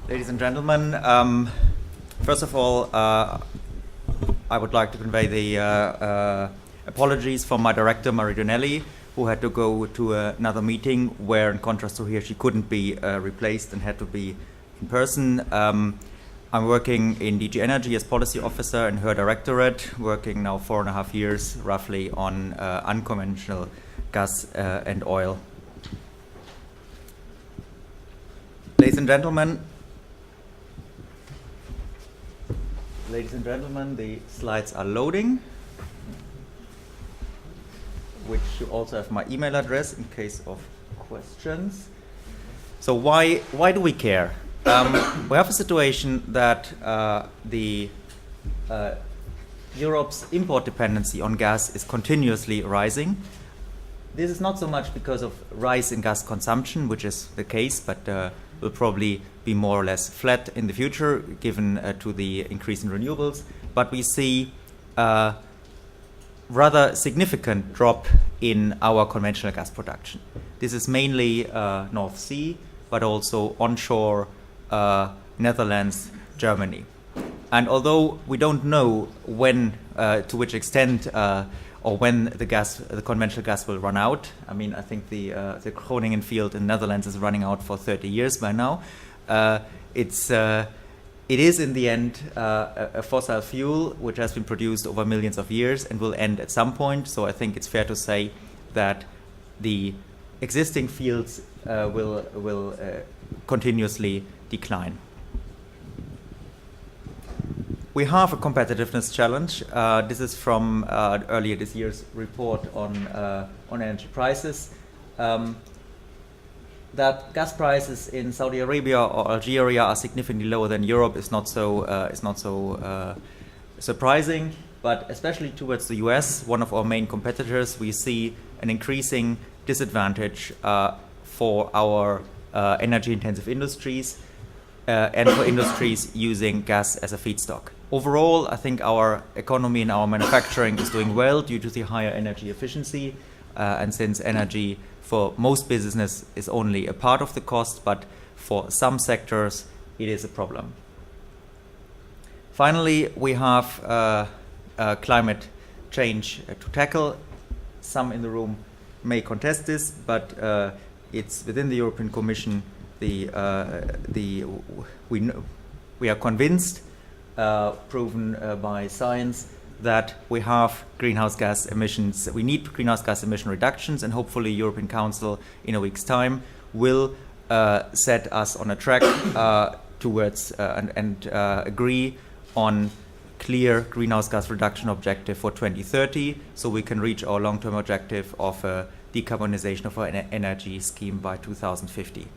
Ladies and gentlemen, first of all, I would like to convey the apologies from my director, Marie, who had to go to another meeting where, in contrast to here, she couldn't be replaced and had to be in person. I'm working in DG Energy as policy officer in her directorate, working now 4.5 years roughly on unconventional gas and oil. Ladies and gentlemen, the slides are loading, which you also have my email address in case of questions. So why do we care? We have a situation that Europe's import dependency on gas is continuously rising. This is not so much because of rise in gas consumption, which is the case, but will probably be more or less flat in the future given to the increase in renewables. But we see a rather significant drop in our conventional gas production. This is mainly North Sea, but also onshore Netherlands, Germany. And although we don't know when, to which extent, or when the conventional gas will run out. I mean, I think the Groningen field in Netherlands is running out for 30 years by now. It is in the end a fossil fuel which has been produced over millions of years and will end at some point. So I think it's fair to say that the existing fields will continuously decline. We have a competitiveness challenge. This is from earlier this year's report on energy prices. That gas prices in Saudi Arabia or Algeria are significantly lower than Europe is not so surprising. But especially towards the US, one of our main competitors, we see an increasing disadvantage for our energy-intensive industries and for industries using gas as a feedstock. Overall, I think our economy and our manufacturing is doing well due to the higher energy efficiency, and since energy for most business is only a part of the cost, but for some sectors it is a problem. Finally, we have climate change to tackle. Some in the room may contest this, but it's within the European Commission. We are convinced, proven by science, that we have greenhouse gas emissions. We need greenhouse gas emission reductions, and hopefully European Council in a week's time will set us on a track towards and agree on clear greenhouse gas reduction objective for 2030, so we can reach our long-term objective of decarbonization of our energy scheme by 2050.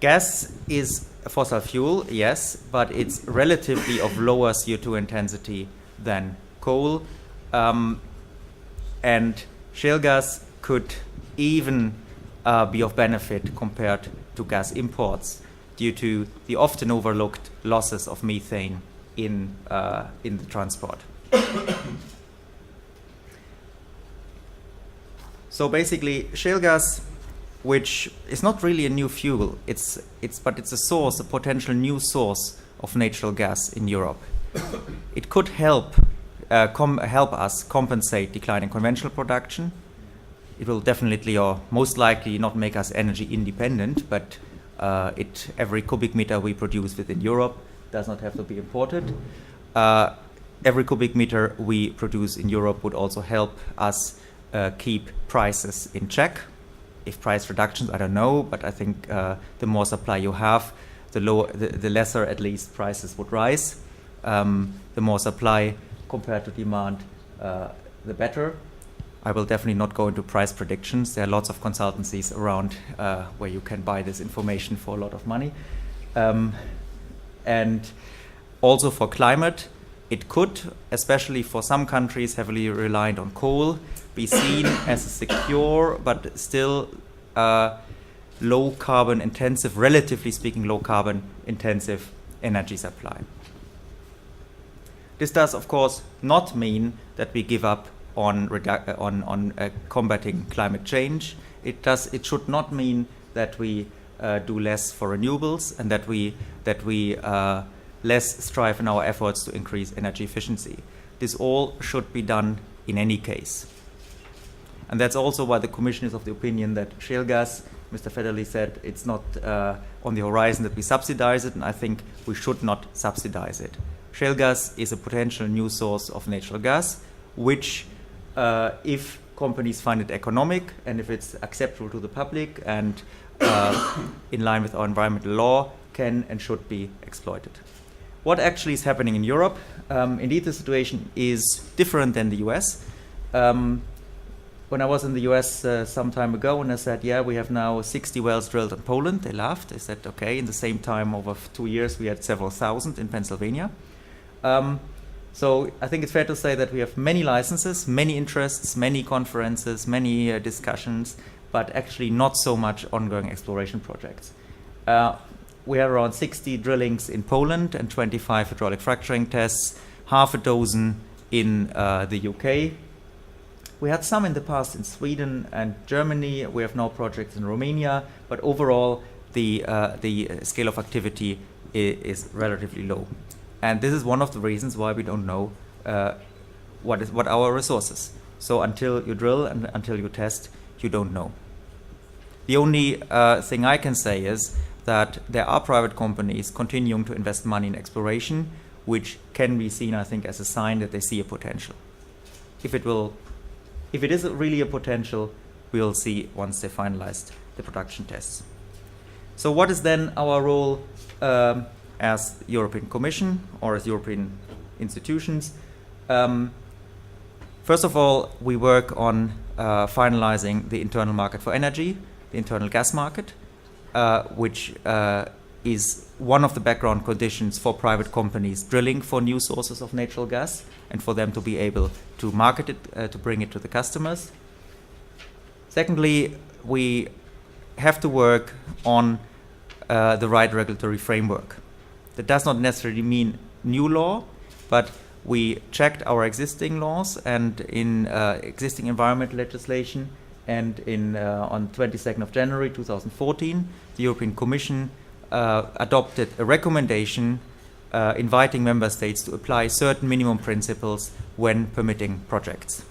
Gas is a fossil fuel, yes, but it's relatively of lower CO2 intensity than coal. And shale gas could even be of benefit compared to gas imports due to the often overlooked losses of methane in the transport. So basically, shale gas, which is not really a new fuel, but it's a source, a potential new source of natural gas in Europe. It could help us compensate declining conventional production. It will definitely, or most likely, not make us energy independent, but every cubic meter we produce within Europe does not have to be imported. Every cubic meter we produce in Europe would also help us keep prices in check. If price reductions, I don't know, but I think the more supply you have, the lesser at least prices would rise. The more supply compared to demand, the better. I will definitely not go into price predictions. There are lots of consultancies around where you can buy this information for a lot of money. And also for climate, it could, especially for some countries heavily reliant on coal, be seen as a secure but still low carbon intensive, relatively speaking, low carbon intensive energy supply. This does, of course, not mean that we give up on combating climate change. It should not mean that we do less for renewables, and that we less strive in our efforts to increase energy efficiency. This all should be done in any case. And that's also why the Commission is of the opinion that shale gas, Mr. Federley said, it's not on the horizon that we subsidize it, and I think we should not subsidize it. Shale gas is a potential new source of natural gas, which if companies find it economic and if it's acceptable to the public and in line with our environmental law, can and should be exploited. What actually is happening in Europe? Indeed, the situation is different than the US. When I was in the US some time ago, and I said, yeah, we have now 60 wells drilled in Poland, they laughed. They said, okay, in the same time, over 2 years, we had several thousand in Pennsylvania. So I think it's fair to say that we have many licenses, many interests, many conferences, many discussions, but actually not so much ongoing exploration projects. We have around 60 drillings in Poland and 25 hydraulic fracturing tests, half a dozen in the UK. We had some in the past in Sweden and Germany. We have now projects in Romania, but overall the scale of activity is relatively low. And this is one of the reasons why we don't know what our resources. So until you drill and until you test, you don't know. The only thing I can say is that there are private companies continuing to invest money in exploration, which can be seen, I think, as a sign that they see a potential. If it is really a potential, we'll see once they finalized the production tests. So what is then our role as European Commission or as European institutions? First of all, we work on finalizing the internal market for energy, the internal gas market, which is one of the background conditions for private companies drilling for new sources of natural gas and for them to be able to market it, to bring it to the customers. Secondly, we have to work on the right regulatory framework. That does not necessarily mean new law, but we checked our existing laws and in existing environmental legislation, and on 22nd of January 2014, the European Commission adopted a recommendation inviting member states to apply certain minimum principles when permitting projects.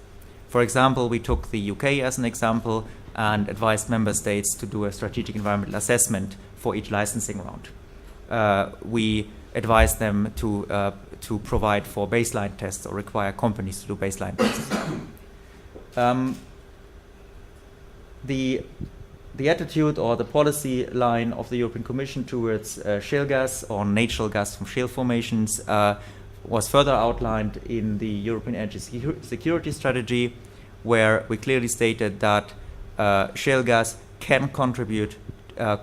For example, we took the UK as an example and advised member states to do a strategic environmental assessment for each licensing round. We advised them to provide for baseline tests or require companies to do baseline tests. The attitude or the policy line of the European Commission towards shale gas or natural gas from shale formations was further outlined in the European Energy Security Strategy, where we clearly stated that shale gas can contribute,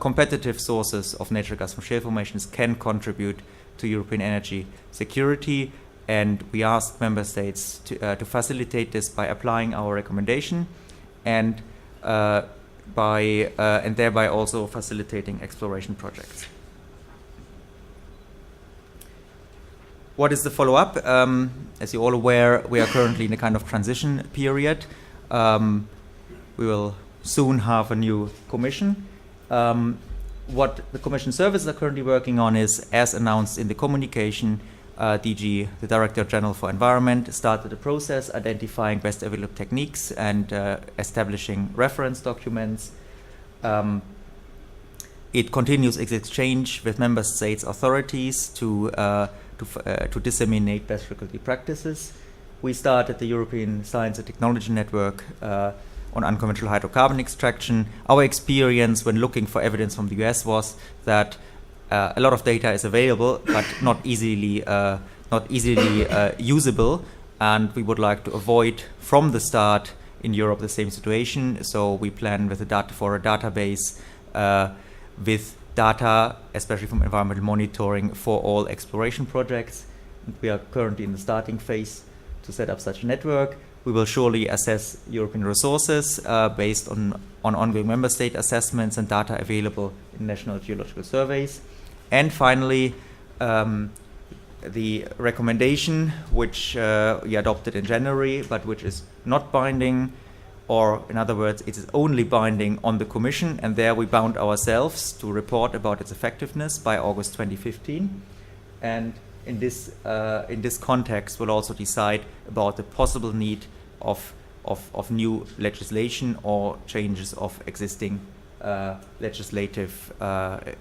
competitive sources of natural gas from shale formations can contribute to European energy security, and we asked member states to facilitate this by applying our recommendation and thereby also facilitating exploration projects. What is the follow-up? As you're all aware, we are currently in a kind of transition period. We will soon have a new commission. What the commission services are currently working on is, as announced in the communication, DG, the Director General for Environment, started the process identifying best available techniques and establishing reference documents. It continues its exchange with member states' authorities to disseminate best faculty practices. We started the European Science and Technology Network on unconventional hydrocarbon extraction. Our experience when looking for evidence from the US was that a lot of data is available, but not easily usable, and we would like to avoid from the start in Europe the same situation. So we plan with a database with data, especially from environmental monitoring, for all exploration projects. We are currently in the starting phase to set up such a network. We will surely assess European resources based on ongoing member state assessments and data available in national geological surveys. And finally, the recommendation, which we adopted in January, but which is not binding, or in other words, it is only binding on the Commission, and there we bound ourselves to report about its effectiveness by August 2015. And in this context, we'll also decide about the possible need of new legislation or changes of existing legislative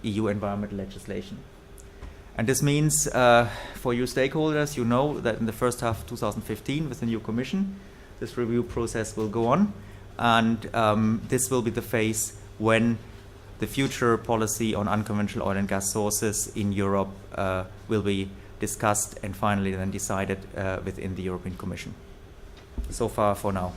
EU environmental legislation. And this means for you stakeholders, you know that in the first half of 2015 with the new Commission, this review process will go on, and this will be the phase when the future policy on unconventional oil and gas sources in Europe will be discussed and finally then decided within the European Commission. So far for now.